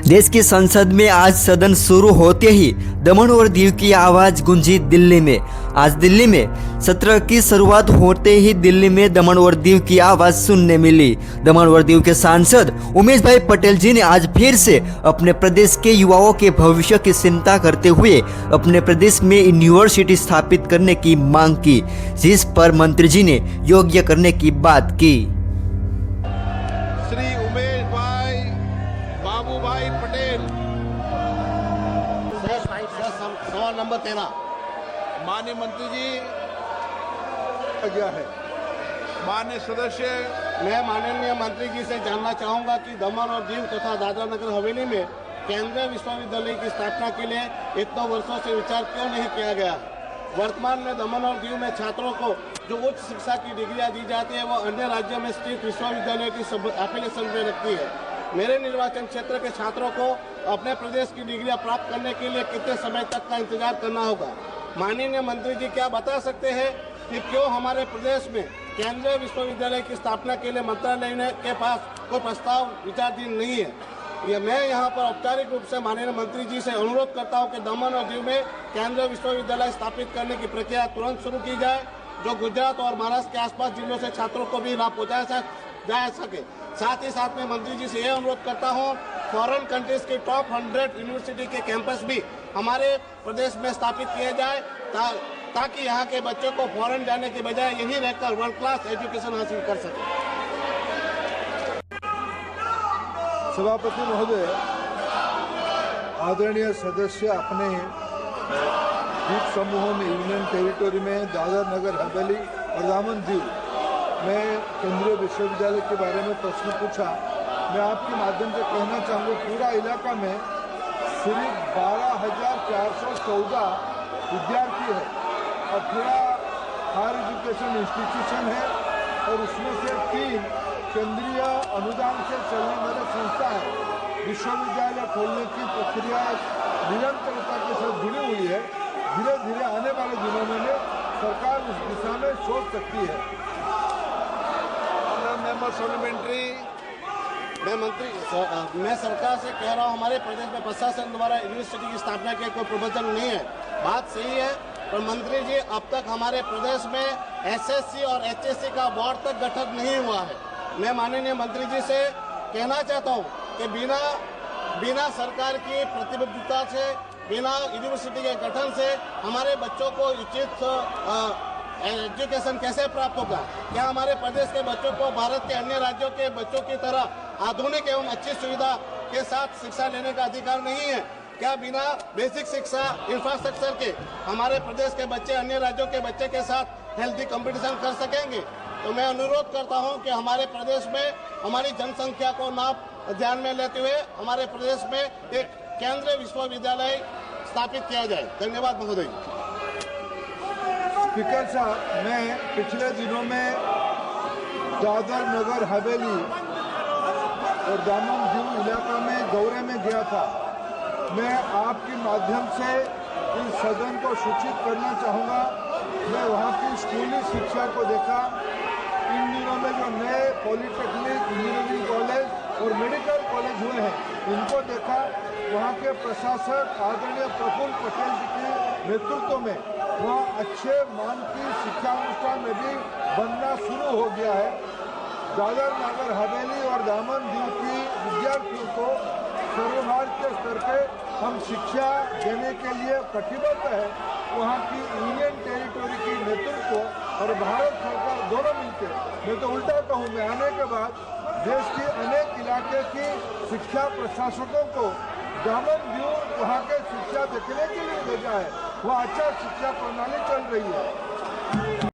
देश की संसद में आज सदन शुरू होते ही दमन और दीव की आवाज गूंजी दिल्ली में। आज दिल्ली में सत्र की शुरुआत होते ही दिल्ली में दमन और दीव की आवाज सुनने मिली। दमन और दीव के सांसद उमेश भाई पटेल जी ने आज फिर से अपने प्रदेश के युवाओं के भविष्य की चिंता करते हुए अपने प्रदेश में यूनिवर्सिटी स्थापित करने की मांग की, जिस पर मंत्री जी ने योग्य करने की बात की। श्री उमेश भाई बाबू भाई पटेल, सवाल नंबर 13। माननीय मंत्री जी, गया है। माननीय सदस्य, मैं माननीय मंत्री जी से जानना चाहूंगा कि दमन और दीव तथा दादरा नगर हवेली में केंद्रीय विश्वविद्यालय की स्थापना के लिए इतने वर्षों से विचार क्यों नहीं किया गया। वर्तमान में दमन और दीव में छात्रों को जो उच्च शिक्षा की डिग्रियां दी जाती है वो अन्य राज्यों में स्थित विश्वविद्यालय की एफिलिएशन में रखती है। मेरे निर्वाचन क्षेत्र के छात्रों को अपने प्रदेश की डिग्रियां प्राप्त करने के लिए कितने समय तक का इंतजार करना होगा। माननीय मंत्री जी क्या बता सकते हैं कि क्यों हमारे प्रदेश में केंद्रीय विश्वविद्यालय की स्थापना के लिए मंत्रालय के पास कोई प्रस्ताव विचाराधीन नहीं है। यह मैं यहाँ पर औपचारिक रूप से माननीय मंत्री जी से अनुरोध करता हूँ कि दमन और दीव में केंद्रीय विश्वविद्यालय स्थापित करने की प्रक्रिया तुरंत शुरू की जाए, जो गुजरात और महाराष्ट्र के आसपास जिलों से छात्रों को भी लाभ पहुँचाया जा सके। साथ ही साथ में मंत्री जी से यह अनुरोध करता हूँ, फॉरेन कंट्रीज के टॉप 100 यूनिवर्सिटी के कैंपस भी हमारे प्रदेश में स्थापित किए जाए ताकि यहाँ के बच्चों को फॉरेन जाने के बजाय यहीं रहकर वर्ल्ड क्लास एजुकेशन हासिल कर सके। सभापति महोदय, आदरणीय सदस्य अपने द्वीप समूहों में यूनियन टेरिटोरी में दादरा नगर हवेली और दमन दीव में केंद्रीय विश्वविद्यालय के बारे में प्रश्न पूछा। मैं आपके माध्यम से कहना चाहूँगा, पूरा इलाका में सिर्फ 12,414 विद्यार्थी है, 18 हायर एजुकेशन इंस्टीट्यूशन है और उसमें से 3 केंद्रीय अनुदान से चलने वाली संस्था है। विश्वविद्यालय खोलने की प्रक्रिया निरंतरता के साथ जुड़ी हुई है। धीरे धीरे आने वाले दिनों में सरकार उस दिशा में सोच सकती है। Member supplementary. मैं सरकार से कह रहा हूँ, हमारे प्रदेश में प्रशासन द्वारा यूनिवर्सिटी की स्थापना के कोई प्रपोजल नहीं है। बात सही है, पर मंत्री जी अब तक हमारे प्रदेश में एसएससी और एचएससी का बोर्ड तक गठन नहीं हुआ है। मैं माननीय मंत्री जी से कहना चाहता हूँ कि बिना सरकार की प्रतिबद्धता से, बिना यूनिवर्सिटी के गठन से हमारे बच्चों को उचित एजुकेशन कैसे प्राप्त होगा। क्या हमारे प्रदेश के बच्चों को भारत के अन्य राज्यों के बच्चों की तरह आधुनिक एवं अच्छी सुविधा के साथ शिक्षा लेने का अधिकार नहीं है। क्या बिना बेसिक शिक्षा इंफ्रास्ट्रक्चर के हमारे प्रदेश के बच्चे अन्य राज्यों के बच्चे के साथ हेल्थी कंपटीशन कर सकेंगे। तो मैं अनुरोध करता हूं कि हमारे प्रदेश में हमारी जनसंख्या को ध्यान में लेते हुए हमारे प्रदेश में एक केंद्रीय विश्वविद्यालय स्थापित किया जाए। धन्यवाद महोदय। स्पीकर साहब, मैं पिछले दिनों में दादर नगर हवेली और दमन दीव इलाका में दौरे में गया था। मैं आपके माध्यम से इस सदन को सूचित करना चाहूँगा। मैं वहाँ की स्कूली शिक्षा को देखा। इन दिनों में जो नए पॉलिटेक्निक, इंजीनियरिंग कॉलेज और मेडिकल कॉलेज हुए हैं, इनको देखा। वहाँ के प्रशासक आदरणीय प्रफुल्ल पटेल जी के नेतृत्व में वहाँ अच्छे मान की शिक्षा अनुष्ठान में भी बनना शुरू हो गया है। दादर नगर हवेली और दमन दीव की विद्यार्थियों को सर्वभारतीय स्तर पे हम शिक्षा देने के लिए कटिबद्ध है। वहाँ की यूनियन टेरिटोरी की नेतृत्व और भारत सरकार दोनों मिलकर, मैं तो उल्टा कहूँ, मैं आने के बाद देश के अनेक इलाके की शिक्षा प्रशासकों को दमन दीव वहाँ के शिक्षा देखने के लिए भेजा है। वह अच्छा शिक्षा प्रणाली चल रही है।